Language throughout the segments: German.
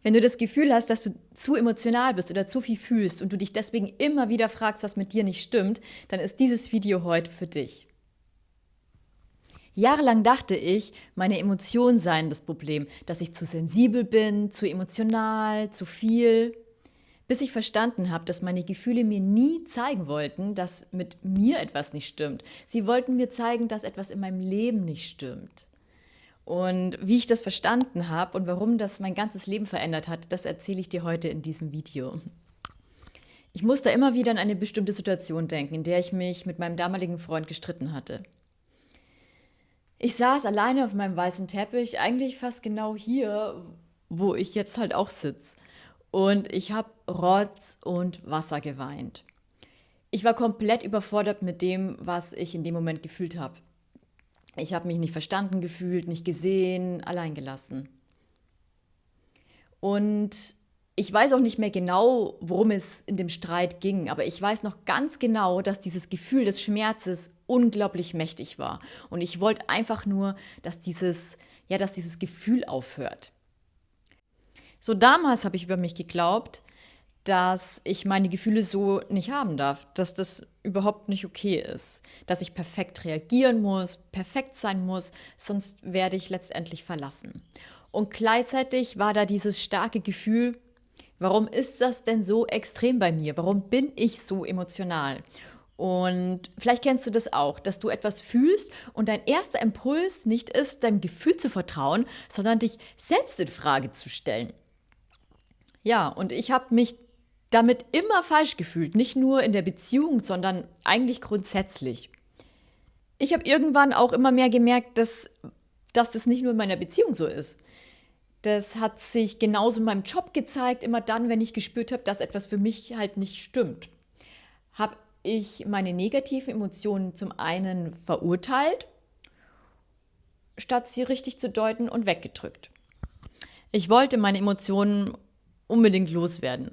Wenn du das Gefühl hast, dass du zu emotional bist oder zu viel fühlst und du dich deswegen immer wieder fragst, was mit dir nicht stimmt, dann ist dieses Video heute für dich. Jahrelang dachte ich, meine Emotionen seien das Problem, dass ich zu sensibel bin, zu emotional, zu viel. Bis ich verstanden habe, dass meine Gefühle mir nie zeigen wollten, dass mit mir etwas nicht stimmt. Sie wollten mir zeigen, dass etwas in meinem Leben nicht stimmt. Und wie ich das verstanden habe und warum das mein ganzes Leben verändert hat, das erzähle ich dir heute in diesem Video. Ich musste immer wieder an eine bestimmte Situation denken, in der ich mich mit meinem damaligen Freund gestritten hatte. Ich saß alleine auf meinem weißen Teppich, eigentlich fast genau hier, wo ich jetzt halt auch sitze. Und ich habe Rotz und Wasser geweint. Ich war komplett überfordert mit dem, was ich in dem Moment gefühlt habe. Ich habe mich nicht verstanden gefühlt, nicht gesehen, allein gelassen. Und ich weiß auch nicht mehr genau, worum es in dem Streit ging, aber ich weiß noch ganz genau, dass dieses Gefühl des Schmerzes unglaublich mächtig war. Und ich wollte einfach nur, dass dieses Gefühl aufhört. So damals habe ich über mich geglaubt, dass ich meine Gefühle so nicht haben darf, dass das überhaupt nicht okay ist, dass ich perfekt reagieren muss, perfekt sein muss, sonst werde ich letztendlich verlassen. Und gleichzeitig war da dieses starke Gefühl, warum ist das denn so extrem bei mir? Warum bin ich so emotional? Und vielleicht kennst du das auch, dass du etwas fühlst und dein erster Impuls nicht ist, deinem Gefühl zu vertrauen, sondern dich selbst in Frage zu stellen. Ja, und ich habe mich damit immer falsch gefühlt, nicht nur in der Beziehung, sondern eigentlich grundsätzlich. Ich habe irgendwann auch immer mehr gemerkt, dass das nicht nur in meiner Beziehung so ist. Das hat sich genauso in meinem Job gezeigt, immer dann, wenn ich gespürt habe, dass etwas für mich halt nicht stimmt. Habe ich meine negativen Emotionen zum einen verurteilt, statt sie richtig zu deuten und weggedrückt. Ich wollte meine Emotionen unbedingt loswerden.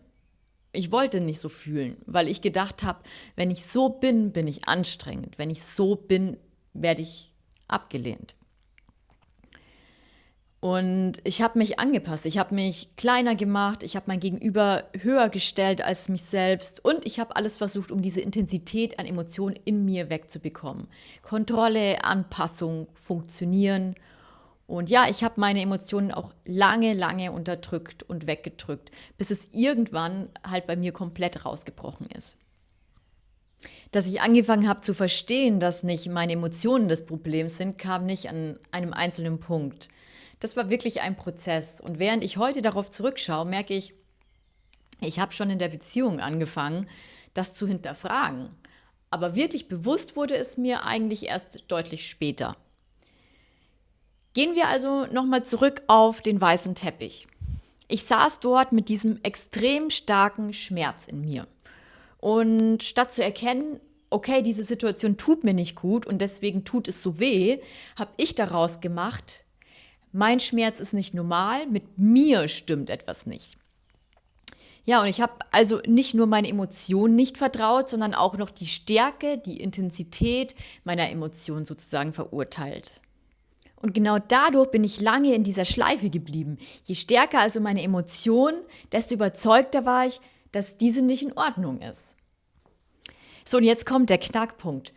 Ich wollte nicht so fühlen, weil ich gedacht habe, wenn ich so bin, bin ich anstrengend. Wenn ich so bin, werde ich abgelehnt. Und ich habe mich angepasst, ich habe mich kleiner gemacht, ich habe mein Gegenüber höher gestellt als mich selbst und ich habe alles versucht, um diese Intensität an Emotionen in mir wegzubekommen. Kontrolle, Anpassung, Funktionieren. Und ja, ich habe meine Emotionen auch lange, lange unterdrückt und weggedrückt, bis es irgendwann halt bei mir komplett rausgebrochen ist. Dass ich angefangen habe zu verstehen, dass nicht meine Emotionen das Problem sind, kam nicht an einem einzelnen Punkt. Das war wirklich ein Prozess. Und während ich heute darauf zurückschaue, merke ich, ich habe schon in der Beziehung angefangen, das zu hinterfragen. Aber wirklich bewusst wurde es mir eigentlich erst deutlich später. Gehen wir also nochmal zurück auf den weißen Teppich. Ich saß dort mit diesem extrem starken Schmerz in mir. Und statt zu erkennen, okay, diese Situation tut mir nicht gut und deswegen tut es so weh, habe ich daraus gemacht, mein Schmerz ist nicht normal, mit mir stimmt etwas nicht. Ja, und ich habe also nicht nur meine Emotionen nicht vertraut, sondern auch noch die Stärke, die Intensität meiner Emotionen sozusagen verurteilt. Und genau dadurch bin ich lange in dieser Schleife geblieben. Je stärker also meine Emotionen, desto überzeugter war ich, dass diese nicht in Ordnung ist. So, und jetzt kommt der Knackpunkt.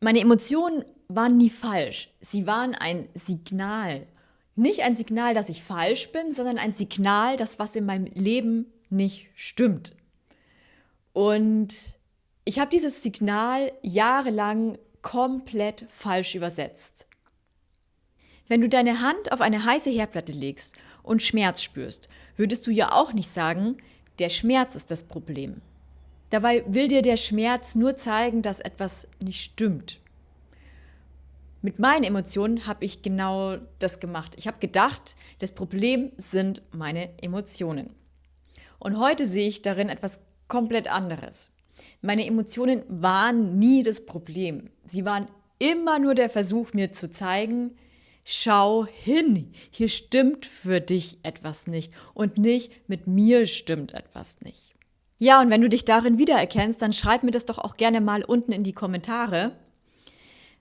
Meine Emotionen waren nie falsch. Sie waren ein Signal. Nicht ein Signal, dass ich falsch bin, sondern ein Signal, dass was in meinem Leben nicht stimmt. Und ich habe dieses Signal jahrelang komplett falsch übersetzt. Wenn du deine Hand auf eine heiße Herdplatte legst und Schmerz spürst, würdest du ja auch nicht sagen, der Schmerz ist das Problem. Dabei will dir der Schmerz nur zeigen, dass etwas nicht stimmt. Mit meinen Emotionen habe ich genau das gemacht. Ich habe gedacht, das Problem sind meine Emotionen. Und heute sehe ich darin etwas komplett anderes. Meine Emotionen waren nie das Problem. Sie waren immer nur der Versuch, mir zu zeigen, schau hin, hier stimmt für dich etwas nicht und nicht mit mir stimmt etwas nicht. Ja, und wenn du dich darin wiedererkennst, dann schreib mir das doch auch gerne mal unten in die Kommentare.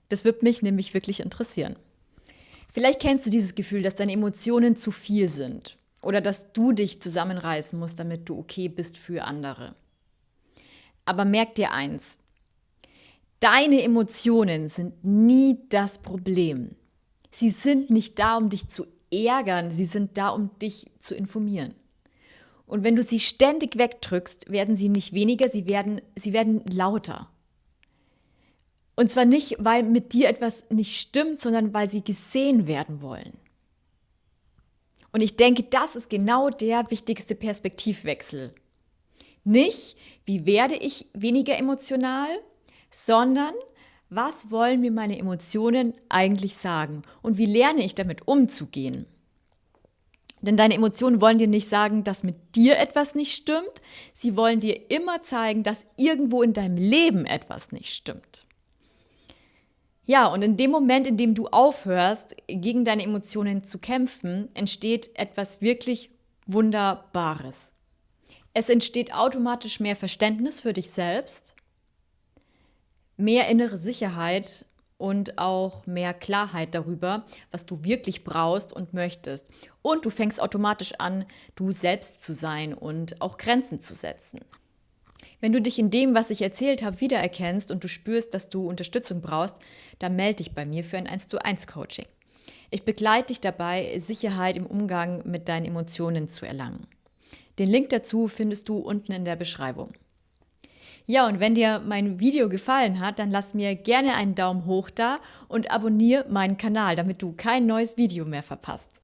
Das wird mich nämlich wirklich interessieren. Vielleicht kennst du dieses Gefühl, dass deine Emotionen zu viel sind. oder dass du dich zusammenreißen musst, damit du okay bist für andere. Aber merk dir eins, deine Emotionen sind nie das Problem. Sie sind nicht da, um dich zu ärgern, sie sind da, um dich zu informieren. Und wenn du sie ständig wegdrückst, werden sie nicht weniger, sie werden lauter. Und zwar nicht, weil mit dir etwas nicht stimmt, sondern weil sie gesehen werden wollen. Und ich denke, das ist genau der wichtigste Perspektivwechsel. Nicht, wie werde ich weniger emotional, sondern was wollen mir meine Emotionen eigentlich sagen und wie lerne ich damit umzugehen? Denn deine Emotionen wollen dir nicht sagen, dass mit dir etwas nicht stimmt, sie wollen dir immer zeigen, dass irgendwo in deinem Leben etwas nicht stimmt. Ja, und in dem Moment, in dem du aufhörst, gegen deine Emotionen zu kämpfen, entsteht etwas wirklich Wunderbares. Es entsteht automatisch mehr Verständnis für dich selbst, mehr innere Sicherheit und auch mehr Klarheit darüber, was du wirklich brauchst und möchtest. Und du fängst automatisch an, du selbst zu sein und auch Grenzen zu setzen. Wenn du dich in dem, was ich erzählt habe, wiedererkennst und du spürst, dass du Unterstützung brauchst, dann melde dich bei mir für ein 1:1 Coaching. Ich begleite dich dabei, Sicherheit im Umgang mit deinen Emotionen zu erlangen. Den Link dazu findest du unten in der Beschreibung. Ja, und wenn dir mein Video gefallen hat, dann lass mir gerne einen Daumen hoch da und abonniere meinen Kanal, damit du kein neues Video mehr verpasst.